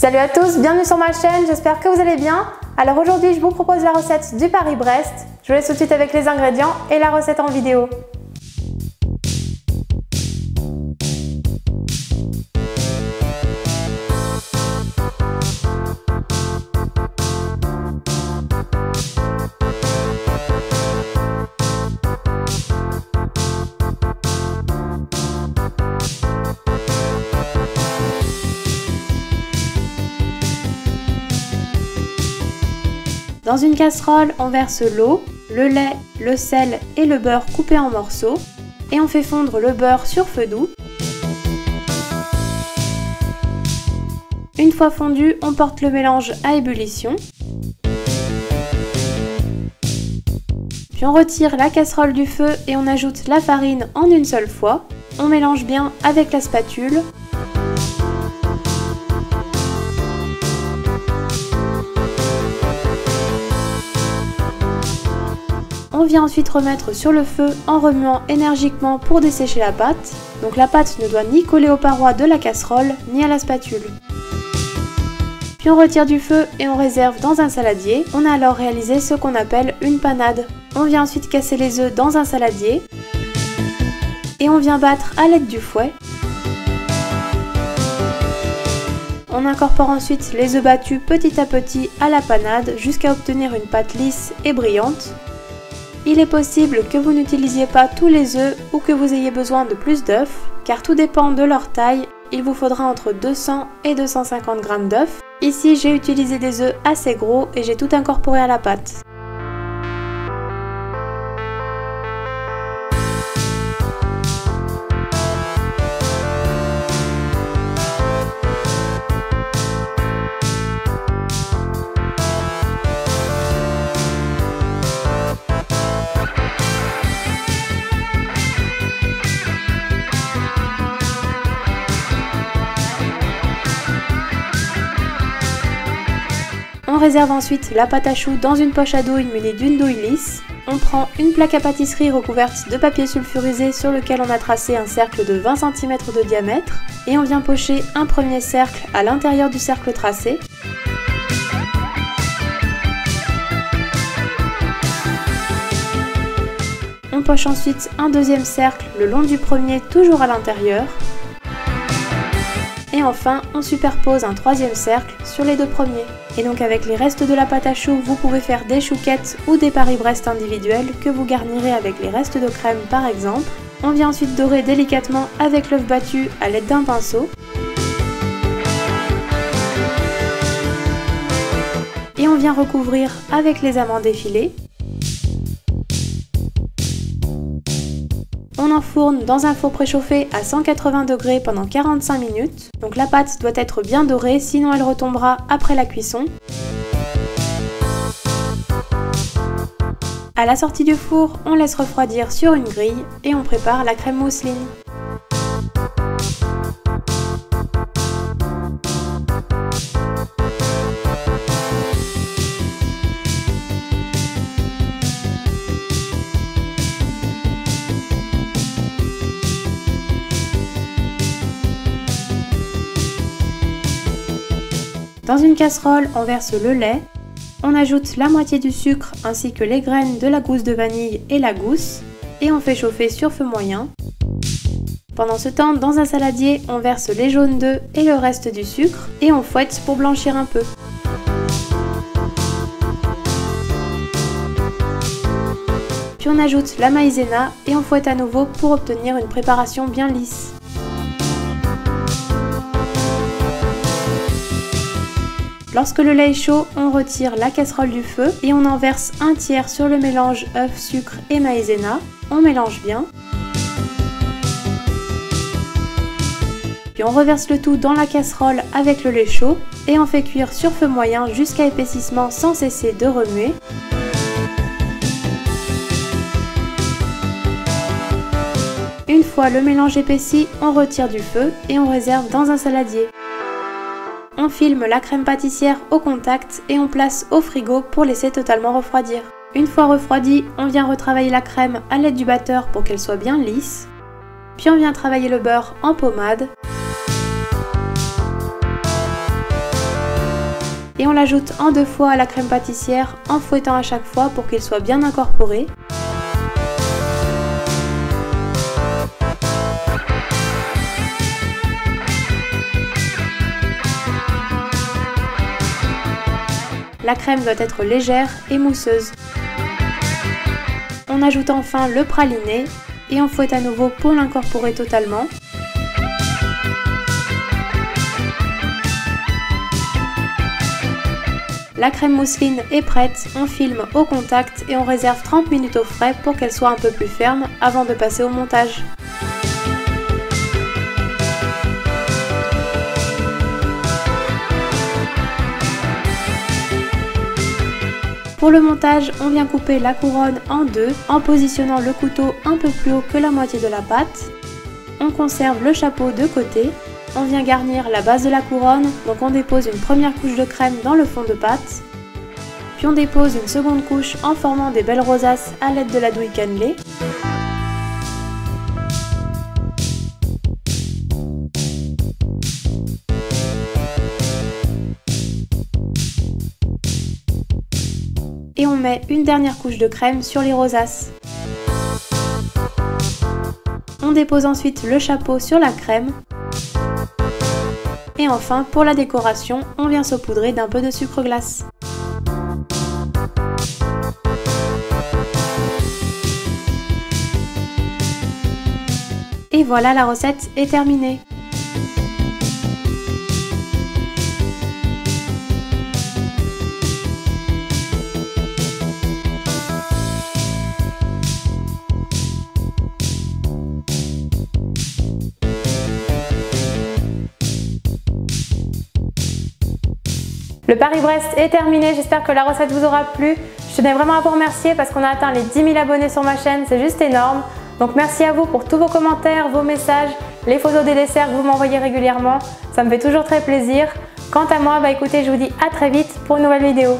Salut à tous, bienvenue sur ma chaîne, j'espère que vous allez bien. Alors aujourd'hui je vous propose la recette du Paris-Brest. Je vous laisse tout de suite avec les ingrédients et la recette en vidéo. Dans une casserole, on verse l'eau, le lait, le sel et le beurre coupé en morceaux et on fait fondre le beurre sur feu doux. Une fois fondu, on porte le mélange à ébullition. Puis on retire la casserole du feu et on ajoute la farine en une seule fois. On mélange bien avec la spatule. On vient ensuite remettre sur le feu en remuant énergiquement pour dessécher la pâte. Donc la pâte ne doit ni coller aux parois de la casserole ni à la spatule. Puis on retire du feu et on réserve dans un saladier. On a alors réalisé ce qu'on appelle une panade. On vient ensuite casser les œufs dans un saladier. Et on vient battre à l'aide du fouet. On incorpore ensuite les œufs battus petit à petit à la panade jusqu'à obtenir une pâte lisse et brillante. Il est possible que vous n'utilisiez pas tous les œufs ou que vous ayez besoin de plus d'œufs, car tout dépend de leur taille. Il vous faudra entre 200 et 250 g d'œufs. Ici, j'ai utilisé des œufs assez gros et j'ai tout incorporé à la pâte. On réserve ensuite la pâte à choux dans une poche à douille munie d'une douille lisse. On prend une plaque à pâtisserie recouverte de papier sulfurisé sur lequel on a tracé un cercle de 20 cm de diamètre et on vient pocher un premier cercle à l'intérieur du cercle tracé. On poche ensuite un deuxième cercle le long du premier, toujours à l'intérieur. Et enfin, on superpose un troisième cercle sur les deux premiers. Et donc avec les restes de la pâte à choux, vous pouvez faire des chouquettes ou des Paris-Brest individuels que vous garnirez avec les restes de crème par exemple. On vient ensuite dorer délicatement avec l'œuf battu à l'aide d'un pinceau. Et on vient recouvrir avec les amandes effilées. On enfourne dans un four préchauffé à 180 degrés pendant 45 minutes. Donc la pâte doit être bien dorée, sinon elle retombera après la cuisson. À la sortie du four, on laisse refroidir sur une grille et on prépare la crème mousseline. Dans une casserole, on verse le lait, on ajoute la moitié du sucre ainsi que les graines de la gousse de vanille et la gousse et on fait chauffer sur feu moyen. Pendant ce temps, dans un saladier, on verse les jaunes d'œufs et le reste du sucre et on fouette pour blanchir un peu. Puis on ajoute la maïzena et on fouette à nouveau pour obtenir une préparation bien lisse. Lorsque le lait est chaud, on retire la casserole du feu et on en verse un tiers sur le mélange œuf, sucre et maïzena. On mélange bien. Puis on reverse le tout dans la casserole avec le lait chaud et on fait cuire sur feu moyen jusqu'à épaississement sans cesser de remuer. Une fois le mélange épaissi, on retire du feu et on réserve dans un saladier. On filme la crème pâtissière au contact et on place au frigo pour laisser totalement refroidir. Une fois refroidie, on vient retravailler la crème à l'aide du batteur pour qu'elle soit bien lisse. Puis on vient travailler le beurre en pommade. et on l'ajoute en 2 fois à la crème pâtissière en fouettant à chaque fois pour qu'il soit bien incorporé. La crème doit être légère et mousseuse. On ajoute enfin le praliné et on fouette à nouveau pour l'incorporer totalement. La crème mousseline est prête, on filme au contact et on réserve 30 minutes au frais pour qu'elle soit un peu plus ferme avant de passer au montage. Pour le montage, on vient couper la couronne en 2 en positionnant le couteau un peu plus haut que la moitié de la pâte. On conserve le chapeau de côté. On vient garnir la base de la couronne, donc on dépose une première couche de crème dans le fond de pâte. Puis on dépose une seconde couche en formant des belles rosaces à l'aide de la douille cannelée. Et on met une dernière couche de crème sur les rosaces. On dépose ensuite le chapeau sur la crème. Et enfin, pour la décoration, on vient saupoudrer d'un peu de sucre glace. Et voilà, la recette est terminée. Le Paris-Brest est terminé, j'espère que la recette vous aura plu. Je tenais vraiment à vous remercier parce qu'on a atteint les 10 000 abonnés sur ma chaîne, c'est juste énorme. Donc merci à vous pour tous vos commentaires, vos messages, les photos des desserts que vous m'envoyez régulièrement. Ça me fait toujours très plaisir. Quant à moi, écoutez, je vous dis à très vite pour une nouvelle vidéo.